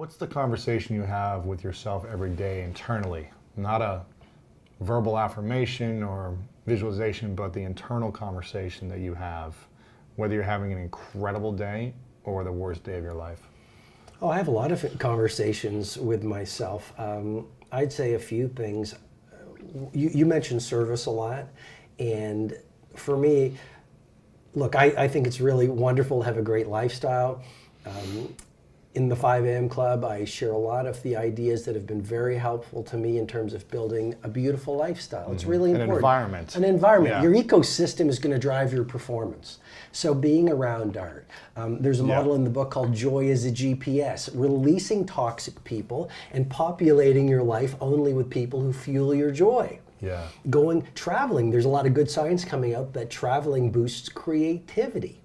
What's the conversation you have with yourself every day internally? Not a verbal affirmation or visualization, but the internal conversation that you have, whether you're having an incredible day or the worst day of your life. Oh, I have a lot of conversations with myself. I'd say a few things. You mentioned service a lot, and for me, look, I think it's really wonderful to have a great lifestyle. In the 5 a.m. Club, I share a lot of the ideas that have been very helpful to me in terms of building a beautiful lifestyle. It's really important. An environment. An environment. Yeah. Your ecosystem is going to drive your performance. So being around art. There's a model in the book called Joy as a GPS, releasing toxic people and populating your life only with people who fuel your joy. Yeah. Traveling. There's a lot of good science coming out that traveling boosts creativity.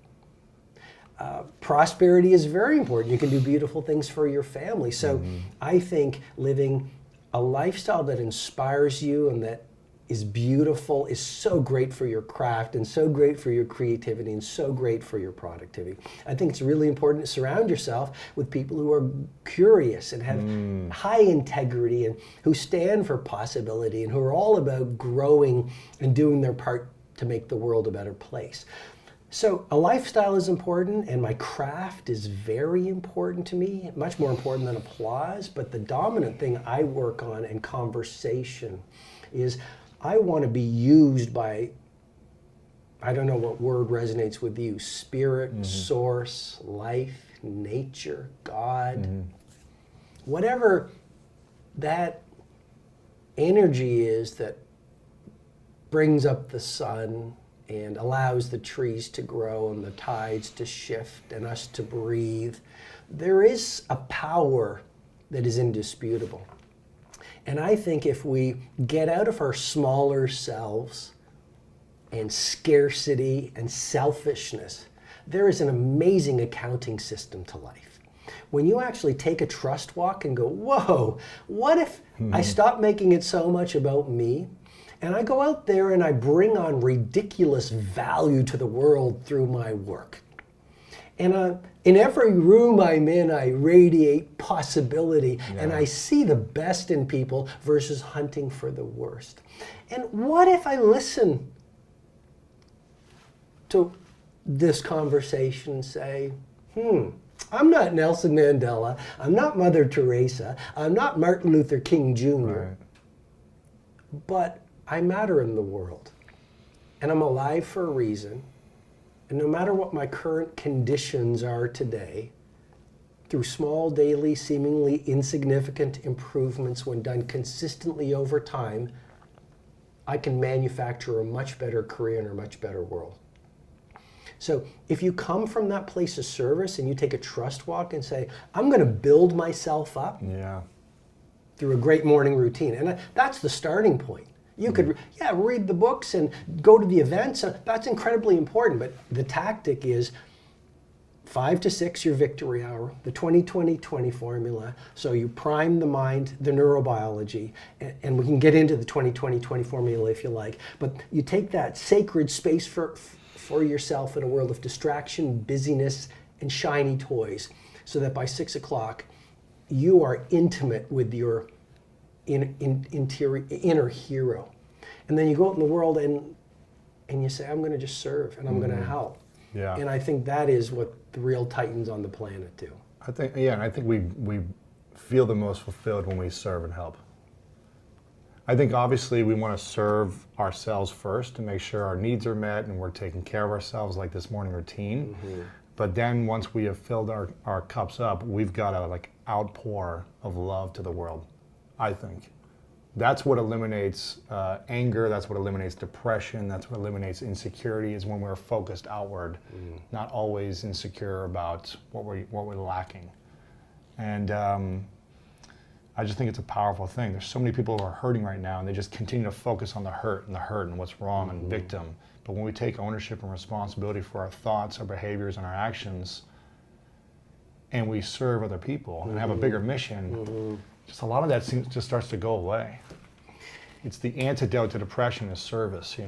Prosperity is very important. You can do beautiful things for your family. So I think living a lifestyle that inspires you and that is beautiful is so great for your craft and so great for your creativity and so great for your productivity. I think it's really important to surround yourself with people who are curious and have high integrity and who stand for possibility and who are all about growing and doing their part to make the world a better place. So a lifestyle is important, and my craft is very important to me, much more important than applause. But the dominant thing I work on in conversation is I want to be used by, I don't know what word resonates with you, spirit, source, life, nature, God, whatever that energy is that brings up the sun and allows the trees to grow and the tides to shift and us to breathe. There is a power that is indisputable. And I think if we get out of our smaller selves and scarcity and selfishness, there is an amazing accounting system to life. When you actually take a trust walk and go, whoa, what if I stop making it so much about me? And I go out there and I bring on ridiculous value to the world through my work. And in every room I'm in, I radiate possibility. And I see the best in people versus hunting for the worst. And what if I listen to this conversation and say, I'm not Nelson Mandela, I'm not Mother Teresa, I'm not Martin Luther King Jr., but I matter in the world, and I'm alive for a reason, and no matter what my current conditions are today, through small, daily, seemingly insignificant improvements when done consistently over time, I can manufacture a much better career and a much better world. So if you come from that place of service and you take a trust walk and say, I'm going to build myself up through a great morning routine, and that's the starting point. You could, read the books and go to the events. That's incredibly important. But the tactic is 5 to 6, your victory hour, the 20-20-20 formula. So you prime the mind, the neurobiology, and we can get into the 20-20-20 formula if you like. But you take that sacred space for yourself in a world of distraction, busyness, and shiny toys, so that by 6 o'clock, you are intimate with your inner hero. And then you go out in the world and you say, I'm going to just serve and I'm going to help. Yeah. And I think that is what the real titans on the planet do. I think we feel the most fulfilled when we serve and help. I think obviously we want to serve ourselves first to make sure our needs are met and we're taking care of ourselves, like this morning routine. But then once we have filled our cups up, we've got to outpour of love to the world. I think that's what eliminates anger. That's what eliminates depression. That's what eliminates insecurity. Is when we're focused outward, not always insecure about what we're lacking. And I just think it's a powerful thing. There's so many people who are hurting right now, and they just continue to focus on the hurt and what's wrong and victim. But when we take ownership and responsibility for our thoughts, our behaviors, and our actions, and we serve other people and have a bigger mission. Just a lot of that just starts to go away. It's the antidote to depression is service,